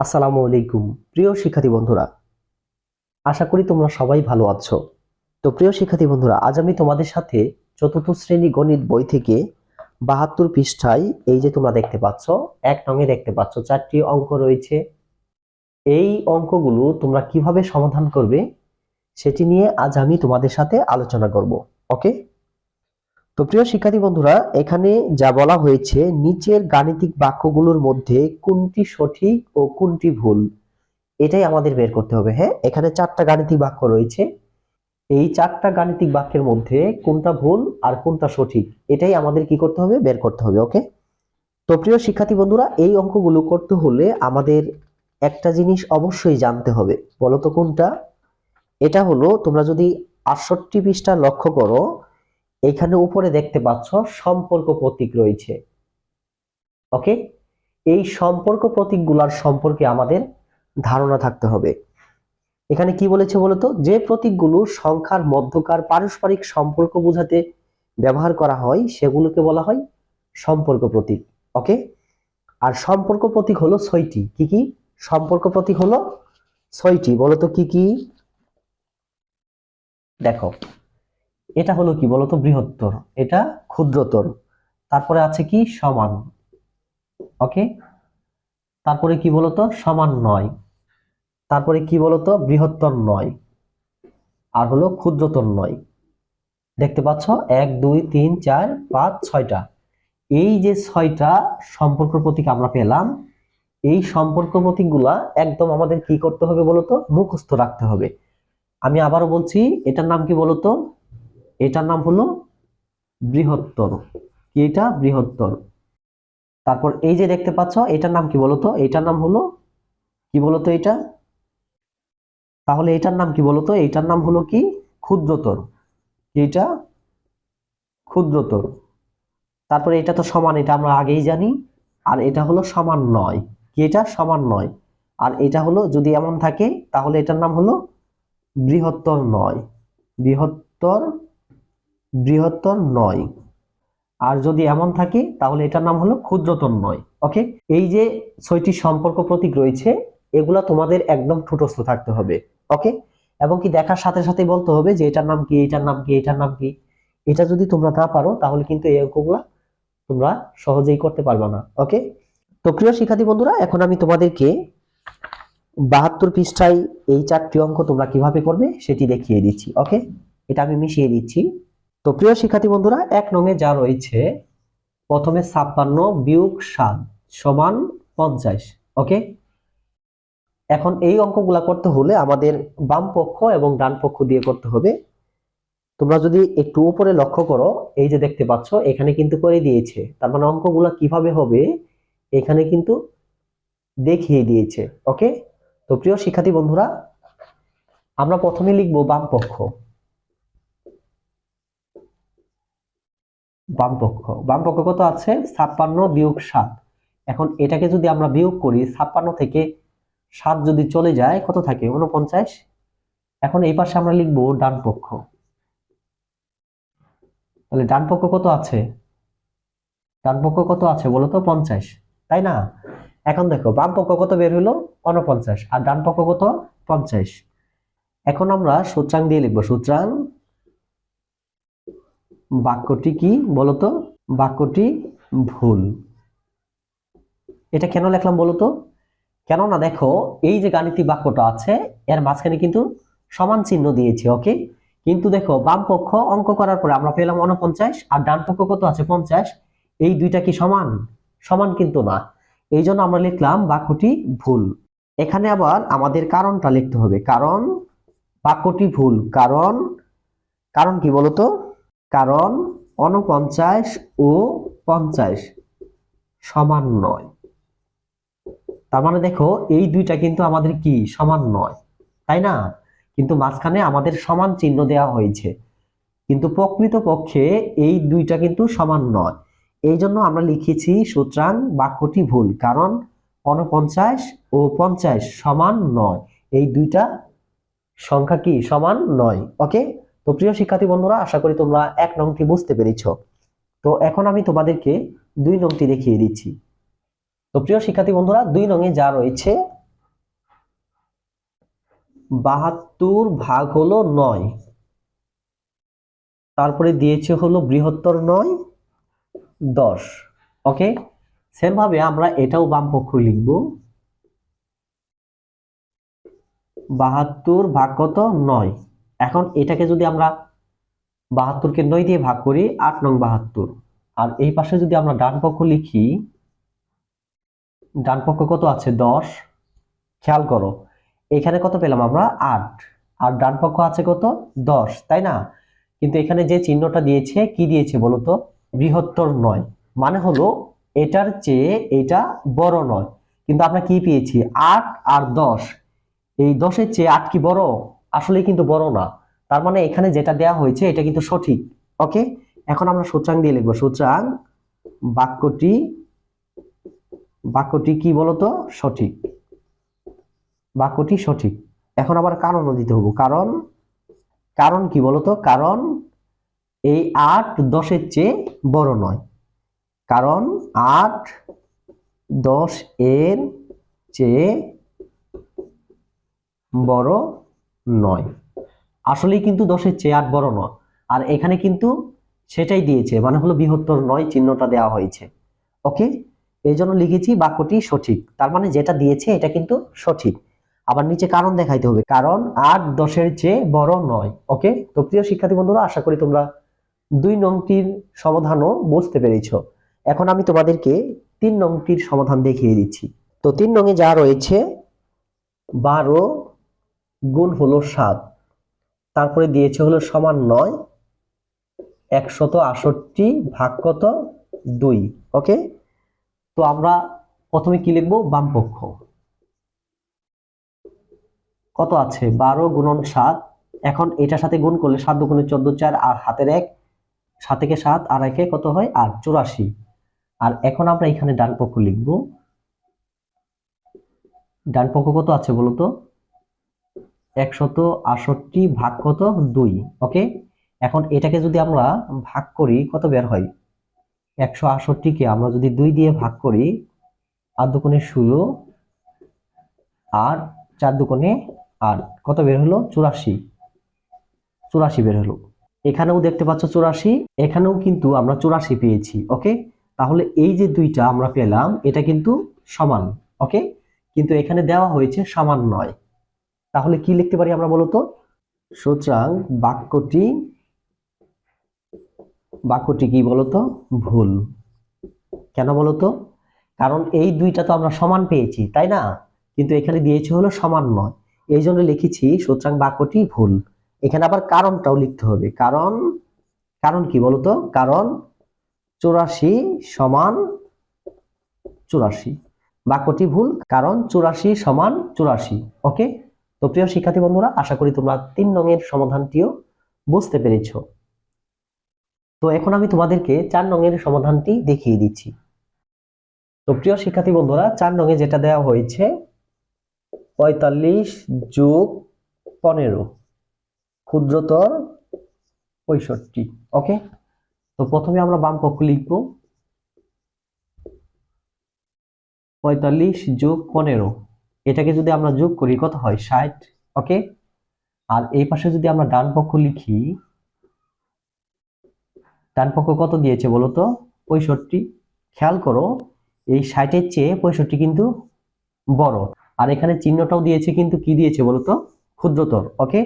আসসালামু আলাইকুম প্রিয় শিক্ষার্থী বন্ধুরা, আশা করি তোমরা সবাই ভালো আছো। তো প্রিয় শিক্ষার্থী বন্ধুরা, আজ আমি তোমাদের সাথে চতুর্থ শ্রেণী গণিত বই থেকে ৭২ পৃষ্ঠায় এই যে তোমরা দেখতে পাচ্ছ, ১ নঙে দেখতে পাচ্ছ ৪টি অঙ্ক রয়েছে। এই অঙ্কগুলো তোমরা কিভাবে সমাধান করবে সেটি নিয়ে আজ আমি তোমাদের সাথে আলোচনা করব। ওকে? তো প্রিয় শিক্ষার্থী বন্ধুরা, এখানে যা বলা হয়েছে, নিচের গাণিতিক বাক্যগুলোর মধ্যে কোনটি সঠিক ও কোনটি ভুল এটাই আমাদের বের করতে হবে। হ্যাঁ, এখানে 4টা গাণিতিক বাক্য রয়েছে। এই 4টা গাণিতিক বাক্যের মধ্যে কোনটা ভুল আর কোনটা সঠিক এটাই আমাদের কি করতে হবে, বের করতে হবে। ওকে? তো প্রিয় শিক্ষার্থী বন্ধুরা, এই অঙ্কগুলো করতে হলে আমাদের একটা জিনিস অবশ্যই জানতে হবে। বলো তো কোনটা? এটা হলো, তোমরা যদি ৬৮ পৃষ্ঠা লক্ষ্য করো, এখানে উপরে দেখতে পাচ্ছ সম্পর্ক প্রতীক রয়েছে। ওকে? এই সম্পর্ক প্রতীকগুলোর সম্পর্কে আমাদের ধারণা থাকতে হবে। এখানে কি বলেছে বলতো, যে প্রতীকগুলো সংখ্যার মধ্যকার পারস্পরিক সম্পর্ক বোঝাতে ব্যবহার করা হয় সেগুলোকে বলা হয় সম্পর্ক প্রতীক। ওকে? আর সম্পর্ক প্রতীক হলো ৬টি। কি কি সম্পর্ক প্রতীক হলো? ৬টি। বলতো কি কি? দেখো, এটা হলো কি বলতো, বৃহত্তর, এটা ক্ষুদ্রতর, তারপরে আছে কি সমান। ওকে? তারপরে কি বলতো, সমান নয়, তারপরে কি বলতো, বৃহত্তর নয়, আর হলো ক্ষুদ্রতর নয়। দেখতে পাচ্ছ ১ ২ ৩ ৪ ৫ ৬টা। এই যে 6টা সম্পর্ক প্রতীক আমরা পেলাম, এই সম্পর্ক প্রতীকগুলা একদম আমাদের কি করতে হবে বলতো, মুখস্থ রাখতে হবে। আমি আবারও বলছি, এটার নাম কি বলতো? এটার নাম হলো বৃহত্তর। কি এটা? বৃহত্তর। তারপর এই যে দেখতে পাচ্ছ, এটার নাম কি বলতো? এটার নাম হলো কি বলতো এটা? তাহলে এটার নাম কি বলতো? এটার নাম হলো কি? ক্ষুদ্রতর। এটা ক্ষুদ্রতর। তারপরে এটা তো সমান, এটা আমরা আগেই জানি। আর এটা হলো সমান নয়। কি এটা? সমান নয়। আর এটা হলো, যদি এমন থাকে তাহলে এটার নাম হলো বৃহত্তর নয়। বৃহত্তর, বৃহত্তর নয়। আর যদি এমন থাকে তাহলে এটার নাম হলো ক্ষুদ্রতর নয়। ওকে? এই যে 6টি সম্পর্ক প্রতীক রয়েছে, এগুলা তোমাদের একদম ঠোঁটস্থ থাকতে হবে। ওকে? এবং কি দেখার সাথে সাথে বলতে হবে যে এটার নাম কি, এটার নাম কি, এটার নাম কি। এটা যদি তোমরা না পারো তাহলে কিন্তু এই অঙ্কগুলা তোমরা সহজেই করতে পারবে না। ওকে? তো প্রিয় শিক্ষার্থী বন্ধুরা, এখন আমি তোমাদেরকে ৭২ পৃষ্ঠায় এই 4টি অঙ্ক তোমরা কিভাবে করবে সেটি দেখিয়ে দিচ্ছি। ওকে? এটা আমি মিশিয়ে দিচ্ছি। তো প্রিয় শিক্ষার্থী বন্ধুরা, ১ নঙে যা রয়েছে, প্রথমে ৫৬ বিয়োগ ৭ সমান ৫০। ওকে? এখন এই অঙ্কগুলা করতে হলে আমাদের বাম পক্ষ এবং ডান পক্ষ দিয়ে করতে হবে। তোমরা যদি একটু উপরে লক্ষ্য করো, এই যে দেখতে পাচ্ছ এখানে কিন্তু করে দিয়েছে। তার মানে অঙ্কগুলা কিভাবে হবে এখানে কিন্তু দেখিয়ে দিয়েছে। ওকে? তো প্রিয় শিক্ষার্থী বন্ধুরা, আমরা প্রথমে লিখব বাম পক্ষ। বাম পক্ষ, বাম পক্ষ কত আছে? ৫৬ বিয়োগ ৭। এখন এটাকে যদি আমরা বিয়োগ করি, ৫৬ থেকে ৭ যদি চলে যায় কত থাকে? ৪৯। এখন এই পাশে আমরা লিখব ডান পক্ষ। তাহলে ডান পক্ষ কত আছে? ডান পক্ষ কত আছে বলো তো? ৫০, তাই না? এখন দেখো, বাম পক্ষ কত বের হলো? ৪৯, আর ডান পক্ষ কত? ৫০। এখন আমরা সূত্রাং দিয়ে লিখবো। সূত্রাং, বাক্যটি কি বলতো? বাক্যটি ভুল। এটা কেন লিখলাম বলতো? কেননা দেখো, এই যে গাণিতিক বাক্যটা আছে এর মাঝখানে কিন্তু সমান চিহ্ন দিয়েছি। ওকে? কিন্তু দেখো, বাম পক্ষ অঙ্ক করার পরে আমরা পেলাম ৪৯, আর ডান পক্ষ কত আছে? ৫০। এই দুইটা কি সমান? সমান কিন্তু না। এই জন্য আমরা লিখলাম বাক্যটি ভুল। এখানে আবার আমাদের কারণটা লিখতে হবে। কারণ বাক্যটি ভুল। কারণ, কারণ কি বলতো? কারণ ৪৯ ও ৫০ সমান নয়। তার মানে দেখো, এই দুইটা কিন্তু আমাদের কি সমান নয়, তাই না? কিন্তু মাঝখানে আমাদের সমান চিহ্ন দেওয়া হয়েছে, কিন্তু প্রকৃতপক্ষে এই দুইটা কিন্তু সমান নয়। এই জন্য আমরা লিখেছি সুতরাং বাক্যটি ভুল, কারণ ৪৯ ও ৫০ সমান নয়। এই দুইটা সংখ্যা কি সমান নয়। ওকে? তো প্রিয় শিক্ষার্থী বন্ধুরা, আশা করি তোমরা ১ নংটি বুঝতে পেরেছো। তো এখন আমি তোমাদেরকে ২ নংটি দেখিয়ে দিচ্ছি। তো প্রিয় শিক্ষার্থী বন্ধুরা, ২ নংয়ে যা রয়েছে, 72 ভাগ হলো 9, তারপরে দিয়েছে হলো বৃহত্তর 9 10। ওকে, সেম ভাবে আমরা এটাও বাম পক্ষ লিখব, 72 ভাগ কত 9। এখন এটাকে যদি আমরা 72কে 9 দিয়ে ভাগ করি 8 নং 72। আর এই পাশে যদি আমরা ডান পক্ষ লিখি, ডান পক্ষ কত আছে 10। খেয়াল করো এখানে কত পেলাম আমরা 8, আর ডান পক্ষ আছে কত 10, তাই না? কিন্তু এখানে যে চিহ্নটা দিয়েছে কি দিয়েছে বলতো, বৃহত্তর 9, মানে হলো এটার চেয়ে এটা বড় নয়। কিন্তু আমরা কি পেয়েছি 8 আর 10, এই 10-এর চেয়ে 8 কি বড়? আসলে কিন্তু বড় না। তার মানে এখানে যেটা দেয়া হয়েছে এটা কিন্তু সঠিক। ওকে, এখন আমরা সূত্রাং দিয়ে লিখবো, সূত্রাং বাক্যটি বাক্যটি কি বলতো সঠিক, বাক্যটি সঠিক। এখন আবার কারণও দিতে হবে, কারণ কারণ কি বলতো, কারণ এই 8 10-এর চেয়ে বড় নয়, কারণ 8 10 এর চেয়ে বড় নয়। আসলেই কিন্তু 10-এর চেয়ে 8 বড় নয়, আর এখানে কিন্তু সেটাই দিয়েছে, মানে হলো বৃহত্তর 9 চিহ্নটা দেওয়া হয়েছে। ওকে, এই জন্য লিখেছি বাক্যটি সঠিক, তার মানে যেটা দিয়েছে এটা কিন্তু সঠিক। আবার নিচে কারণ দেখাইতে হবে, কারণ 8 10-এর চেয়ে বড় নয়। ওকে, তো প্রিয় শিক্ষার্থী বন্ধুরা, আশা করি তোমরা 2 নংটির সমাধানও বুঝতে পেরেছো। এখন আমি তোমাদেরকে 3 নংটির সমাধান দেখিয়ে দিচ্ছি। তো 3 নংয়ে যা রয়েছে, 12 গুণ হলো 7, তারপরে দিয়েছে হলো সমান 9, 168 ভাগ কত 2। ওকে, তো আমরা প্রথমে কি লিখবো, বাম পক্ষ কত আছে 12 গুণন 7, এখন এটার সাথে গুণ করলে 7 দুগুণে 14 4, আর হাতের 1, 7 থেকে 7 আর 1 কত হয় 8, 84। আর এখন আমরা এখানে ডান পক্ষ লিখব, ডান পক্ষ কত আছে বলতো 168 ভাগ কত 2। ওকে, এখন এটাকে যদি আমরা ভাগ করি কত বের হয়, 168 কে আমরা যদি 2 দিয়ে ভাগ করি, 8 দুগুণে 16 আর 4 দুগুণে 8, কত বের হলো 84, 84 বের হলো। এখানেও দেখতে পাচ্ছ 84, এখানেও কিন্তু আমরা 84 পেয়েছি। ওকে, তাহলে এই যে দুইটা আমরা পেলাম এটা কিন্তু সমান। ওকে, কিন্তু এখানে দেওয়া হয়েছে সমান নয়, তাহলে কি লিখতে পারি আমরা বলতো, সুতরাং বাক্যটি কি বলতো ভুল। কেন বলতো, কারণ এই দুইটা তো আমরা সমান পেয়েছি তাই না, কিন্তু এখানে দিয়েছে হলো সমান নয়, এই জন্য লিখেছি সুতরাং বাক্যটি ভুল। এখানে আবার কারণটাও লিখতে হবে, কারণ কারণ কি বলতো, কারণ 84 সমান 84, বাক্যটি ভুল কারণ 84 সমান 84। ওকে, তো প্রিয় শিক্ষার্থী বন্ধুরা, আশা করি তোমরা 3 নংয়ের সমাধানটিও বুঝতে পেরেছো। তো এখন আমি তোমাদেরকে 4 নংয়ের সমাধানটি দেখিয়ে দিচ্ছি। তো প্রিয় শিক্ষার্থী বন্ধুরা, 4 নংয়ে যেটা দেওয়া হয়েছে 45 যোগ 15 ক্ষুদ্রতর 65। ওকে, তো প্রথমে আমরা বাম পক্ষ লিখব, 45 যোগ 15, এটাকে যদি আমরা যোগ করি কত হয় 60। ওকে, আর এই পাশে যদি আমরা ডান পক্ষ লিখি, ডান পক্ষ কত দিয়েছে বলতো 65। খেয়াল করো এই 60-এর চেয়ে 65 কিন্তু বড়, আর এখানে চিহ্নটাও দিয়েছে কিন্তু কি দিয়েছে বলতো ক্ষুদ্রতর। ওকে,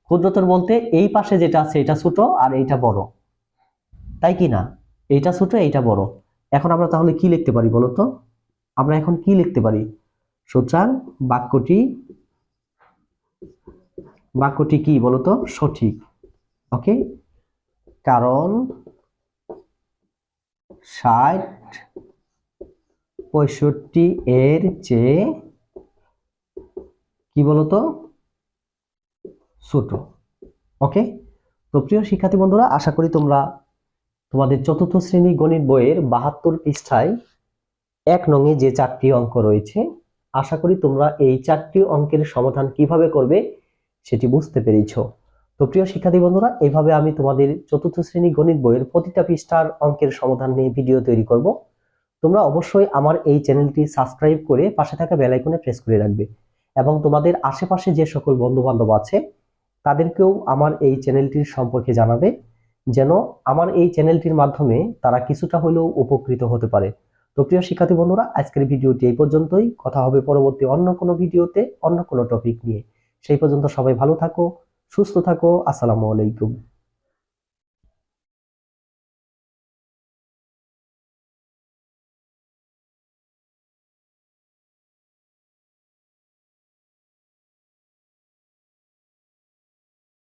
ক্ষুদ্রতর বলতে এই পাশে যেটা আছে এটা ছোট আর এইটা বড়, তাই কি না, এইটা ছোট এইটা বড়। এখন আমরা তাহলে কি লিখতে পারি বলতো, আমরা এখন কি লিখতে পারি, সুতরাং বাক্যটি কি বলতো সঠিক। ওকে, কারণ 60 65 এর চেয়ে কি বলতো ছোট। ওকে, তো প্রিয় শিক্ষার্থী বন্ধুরা, আশা করি তোমরা তোমাদের চতুর্থ শ্রেণী গণিত বইয়ের 72 পৃষ্ঠায় 1 নংয়ে যে 4টি অঙ্ক রয়েছে, আশা করি তোমরা এই 4টি অঙ্কের সমাধান কিভাবে করবে সেটি বুঝতে পেরেছো। তো প্রিয় শিক্ষার্থী বন্ধুরা, এইভাবে আমি তোমাদের চতুর্থ শ্রেণী গণিত বইয়ের প্রতিটা পৃষ্ঠার অঙ্কের সমাধান নিয়ে ভিডিও তৈরি করব। তোমরা অবশ্যই আমার এই চ্যানেলটি সাবস্ক্রাইব করে পাশে থাকা বেল আইকনে প্রেস করে রাখবে এবং তোমাদের আশেপাশে যে সকল বন্ধু বান্ধব আছে তাদেরকেও আমার এই চ্যানেলটির সম্পর্কে জানাবে, যেন আমার এই চ্যানেলটির মাধ্যমে তারা কিছুটা হলেও উপকৃত হতে পারে। তো প্রিয় শিক্ষার্থী বন্ধুরা, আজকের ভিডিওটি এই পর্যন্তই। কথা হবে পরবর্তী অন্য কোনো ভিডিওতে অন্য কোনো টপিক নিয়ে। সেই পর্যন্ত সবাই ভালো থাকো, সুস্থ থাকো। আসসালামু আলাইকুম।